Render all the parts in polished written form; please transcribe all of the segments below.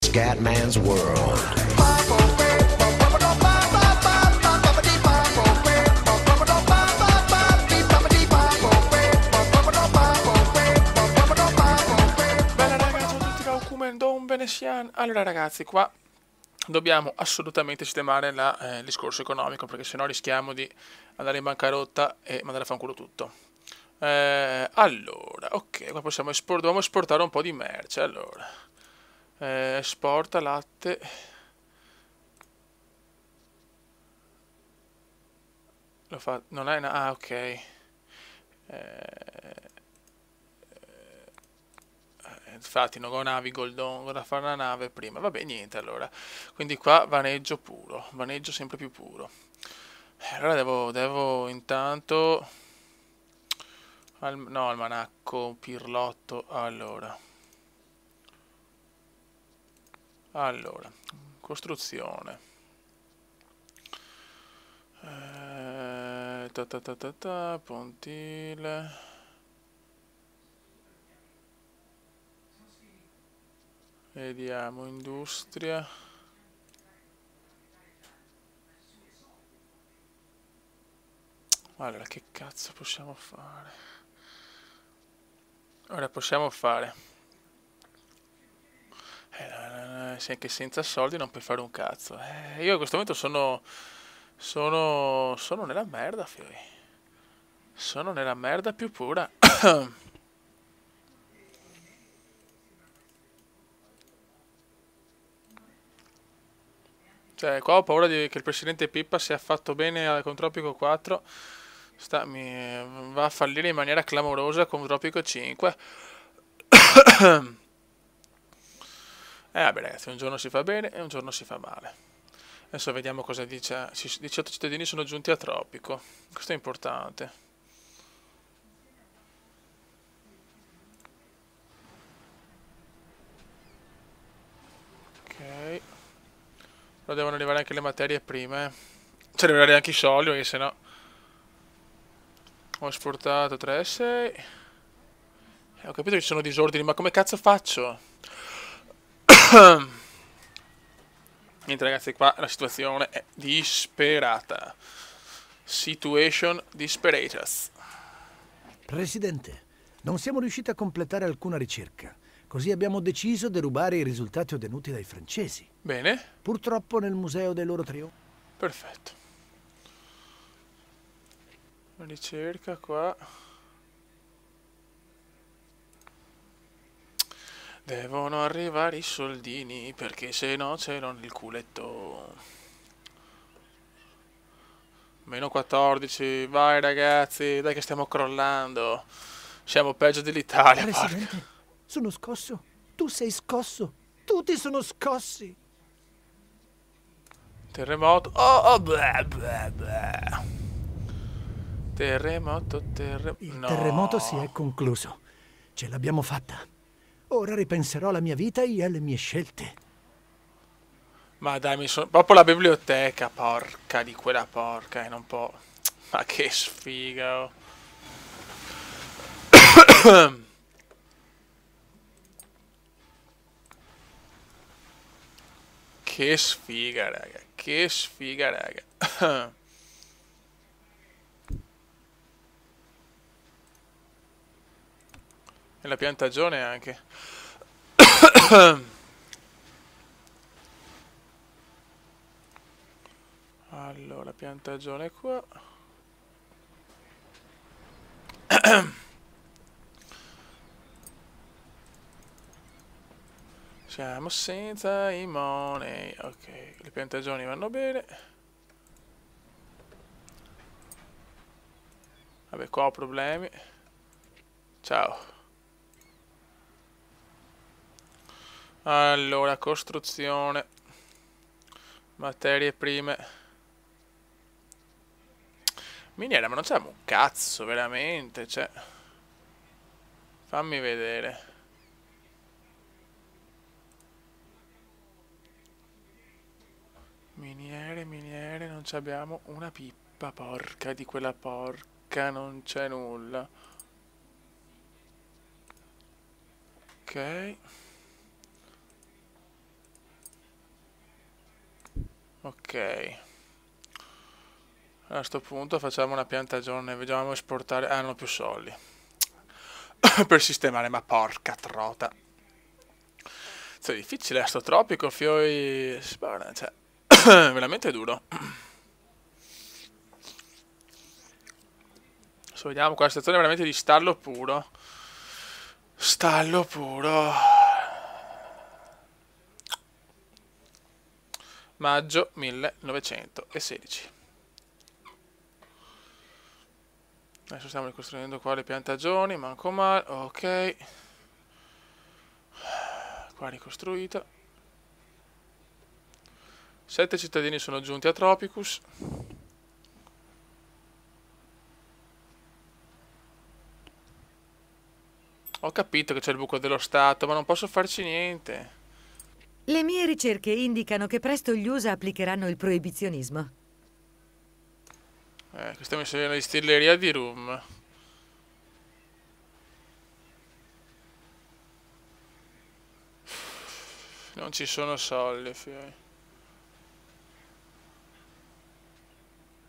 Scatman's World. Bella ragazzi, ciao a tutti, Kaukumen, Don Venetian. Allora ragazzi, qua dobbiamo assolutamente sistemare il discorso economico, perché sennò rischiamo di andare in bancarotta e mandare a fanculo tutto. Allora, ok, qua dobbiamo esportare un po' di merce. Allora, esporta latte. Lo fa, non è, ah, ok. Infatti non ho navi Goldon da fare una nave prima. Vabbè, niente allora. Quindi qua vaneggio puro, vaneggio sempre più puro. Allora devo intanto... no, almanacco, pirlotto, allora, costruzione. Pontile. Vediamo, industria. Allora, che cazzo possiamo fare? Ora possiamo fare... che senza soldi non puoi fare un cazzo. Io in questo momento sono nella merda, fioi. Sono nella merda più pura. Cioè, qua ho paura che il presidente Pippa sia fatto bene con Tropico 4. Va a fallire in maniera clamorosa con Tropico 5. Vabbè ragazzi, un giorno si fa bene e un giorno si fa male. Adesso vediamo cosa dice. 18 cittadini sono giunti a Tropico. Questo è importante. Ok. Però devono arrivare anche le materie prime. Cioè, devono arrivare anche i soldi, perché sennò... Ho esportato 3 e 6. Ho capito che ci sono disordini, ma come cazzo faccio? Niente ragazzi, qua la situazione è disperata. Situation disperatus. Presidente, non siamo riusciti a completare alcuna ricerca. Così abbiamo deciso di rubare i risultati ottenuti dai francesi. Bene, Purtroppo nel museo dei loro trionfi. perfetto. Ricerca qua. Devono arrivare i soldini, perché se no c'è il culetto. Meno 14, vai ragazzi, dai che stiamo crollando. Siamo peggio dell'Italia, porca. Presidente, sono scosso. Tu sei scosso. Tutti sono scossi. Terremoto. Oh, blah, blah, blah. Terremoto. Il No. terremoto si è concluso. Ce l'abbiamo fatta. Ora ripenserò alla mia vita e alle mie scelte. Ma dai, mi sono... Proprio la biblioteca, porca di quella porca, e non può... Ma che sfiga, oh. Che sfiga, raga. Che sfiga, raga. E la piantagione anche. Allora, piantagione qua. Siamo senza i money. Ok, le piantagioni vanno bene. Vabbè, qua ho problemi. Ciao. Allora, costruzione. Materie prime. Miniera, ma non c'è un cazzo, veramente, cioè. Fammi vedere. Miniere, non ci abbiamo una pippa, porca di quella porca, non c'è nulla. Ok. Ok. A sto punto facciamo una piantagione, vediamo esportare... Ah, non ho più soldi. Per sistemare, ma porca trota. È difficile sto tropico, fiori... Cioè, veramente duro. Adesso vediamo, qua la stazione è veramente di stallo puro. Stallo puro. Maggio 1916. Adesso stiamo ricostruendo qua le piantagioni, manco male, ok. Qua ricostruita. 7 cittadini sono giunti a Tropicus. Ho capito che c'è il buco dello Stato, ma non posso farci niente. Le mie ricerche indicano che presto gli USA applicheranno il proibizionismo. Questa mi sembra una distilleria di rum. Non ci sono soldi, fioi.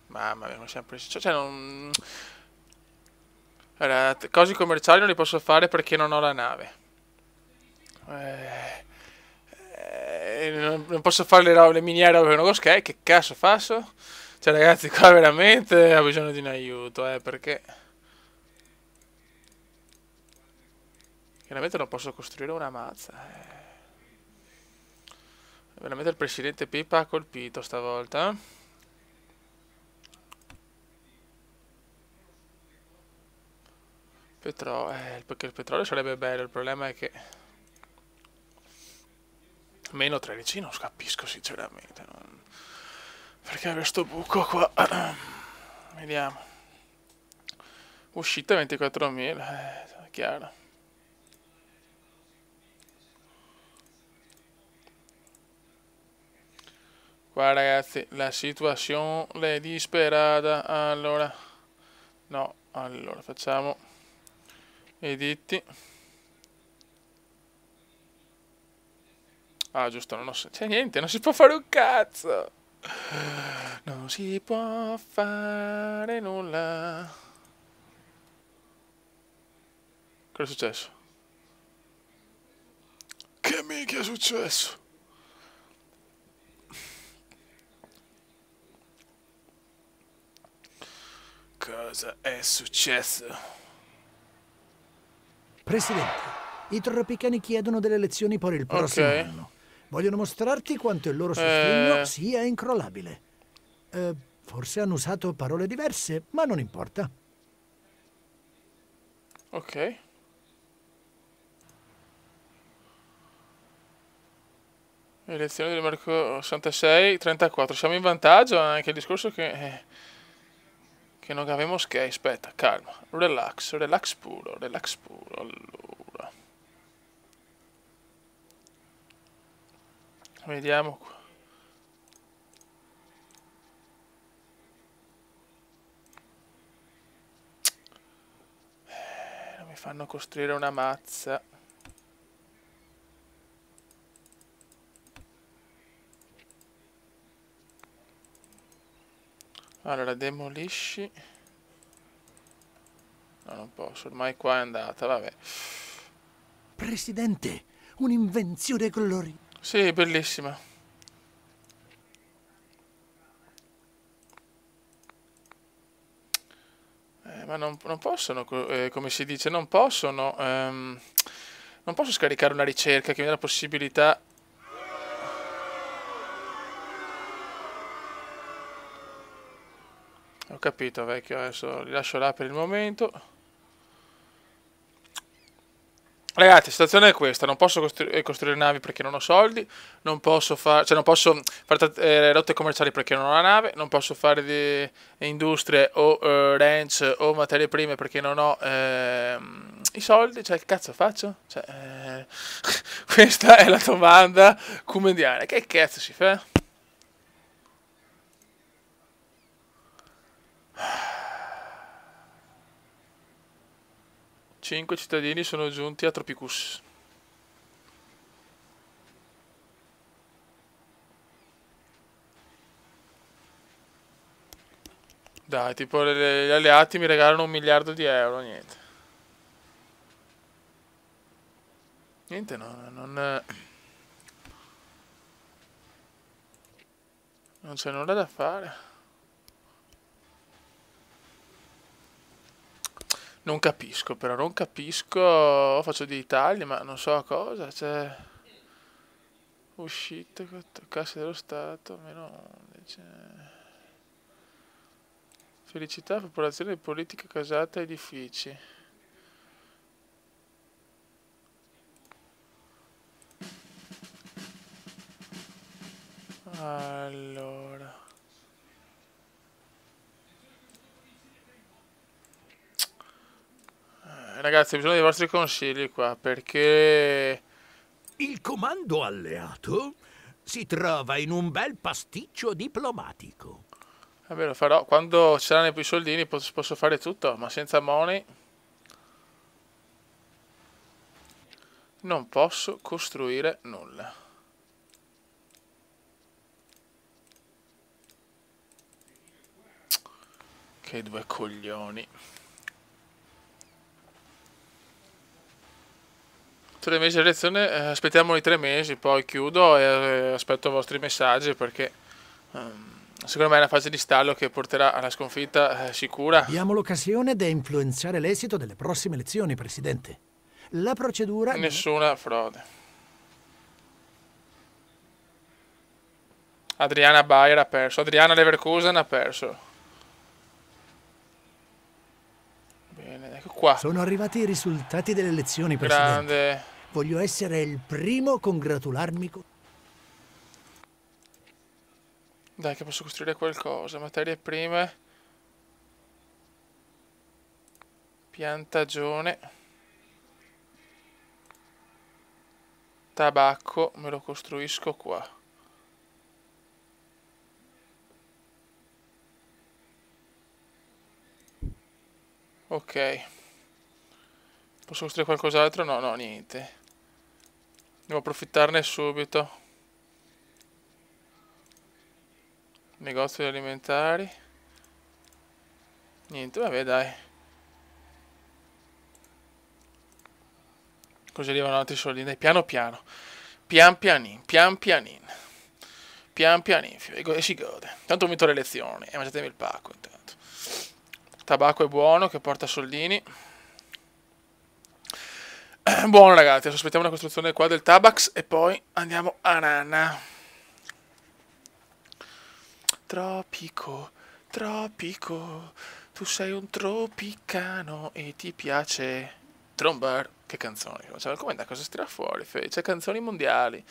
Mamma mia, come sempre... Cioè, non... Allora, cose commerciali non li posso fare perché non ho la nave. Non posso fare le miniere over no sky, che cazzo faccio? Cioè ragazzi, qua veramente ho bisogno di un aiuto, perché... Chiaramente non posso costruire una mazza. Veramente il presidente Pippa ha colpito stavolta, perché il petrolio sarebbe bello, il problema è che... Meno 13 non capisco sinceramente. Perché avere sto buco qua? Vediamo. Uscita 24.000, chiaro. Qua ragazzi, la situazione è disperata. Allora, no, allora facciamo editti. Ah, giusto, non ho... C'è niente, non si può fare un cazzo. Non si può fare nulla. Cosa è successo? Che minchia è successo? Cosa è successo? Presidente, i tropicani chiedono delle lezioni per il prossimo anno. Vogliono mostrarti quanto il loro sostegno sia incrollabile. Forse hanno usato parole diverse, ma non importa. Ok. Elezioni del Marco 66-34. Siamo in vantaggio, anche il discorso che non avevamo sky. Aspetta, calma. Relax, relax puro, relax puro. Allora. Vediamo qua. Non mi fanno costruire una mazza. Allora, demolisci. No, non posso, ormai qua è andata, vabbè. Presidente, un'invenzione gloriosa. Sì, bellissima. Ma non possono, come si dice, non possono. Non posso scaricare una ricerca che mi dà la possibilità. Ho capito, vecchio, adesso li lascio là per il momento. Ragazzi, la situazione è questa, non posso costruire navi perché non ho soldi, non posso fare, cioè non posso fare rotte commerciali perché non ho la nave, non posso fare di industrie o ranch o materie prime perché non ho i soldi, cioè che cazzo faccio? Cioè, questa è la domanda comediana, che cazzo si fa? Cinque cittadini sono giunti a Tropicus. Dai, tipo gli alleati mi regalano 1 miliardo di euro, niente. Niente, no, non c'è nulla da fare. Non capisco, però, non capisco. Faccio dei tagli, ma non so cosa. C'è uscite, casse dello Stato, meno 11. Felicità, popolazione, politica, casate, edifici. Allora, ragazzi, ho bisogno dei vostri consigli qua, perché Il comando alleato si trova in un bel pasticcio diplomatico. vabbè, lo farò quando ci saranno più soldini, posso fare tutto, ma senza money non posso costruire nulla. Che due coglioni. 3 mesi di lezione, aspettiamo i 3 mesi, poi chiudo e aspetto i vostri messaggi, perché secondo me è una fase di stallo che porterà alla sconfitta sicura. Abbiamo l'occasione di influenzare l'esito delle prossime elezioni, Presidente. La procedura... Nessuna frode. Adriana Bayer ha perso. Adriana Leverkusen ha perso. Bene, ecco qua. Sono arrivati i risultati delle elezioni, Presidente. Grande. Voglio essere il primo a congratularmi con... Dai che posso costruire qualcosa. Materie prime. Piantagione. Tabacco. Me lo costruisco qua. Ok. Posso costruire qualcos'altro? No, no, niente. Devo approfittarne subito. Negozi alimentari. Niente, vabbè, dai. Così arrivano altri soldi. Dai, piano piano. Pian pianin, pian pianin. Pian pianin. E si gode. Tanto ho vinto le elezioni. E mangiatemi il pacco intanto. Tabacco è buono, che porta soldini. Buono ragazzi, adesso aspettiamo una costruzione qua del Tabax e poi andiamo a Nana. Tropico, tropico, tu sei un tropicano e ti piace trombar. Che canzoni, cioè, come da cosa si tira fuori? C'è canzoni mondiali.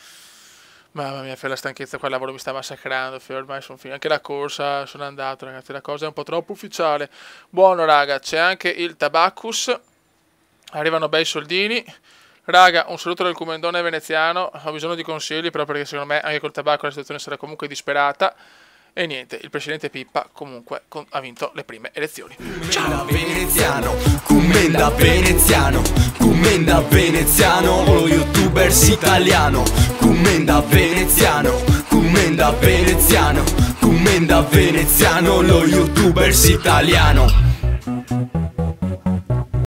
Mamma mia, la stanchezza qua al lavoro mi sta massacrando, ormai sono finito. Anche la corsa sono andato, ragazzi, la cosa è un po' troppo ufficiale. Buono, raga, c'è anche il Tabacus. Arrivano bei soldini. Raga, un saluto dal Comendone veneziano. Ho bisogno di consigli, però, perché secondo me anche col tabacco la situazione sarà comunque disperata. E niente, il presidente Pippa comunque ha vinto le prime elezioni. Ciao veneziano, commenda veneziano, commenda veneziano, lo youtubers italiano. Commenda veneziano, commenda veneziano, commenda veneziano, lo youtubers italiano.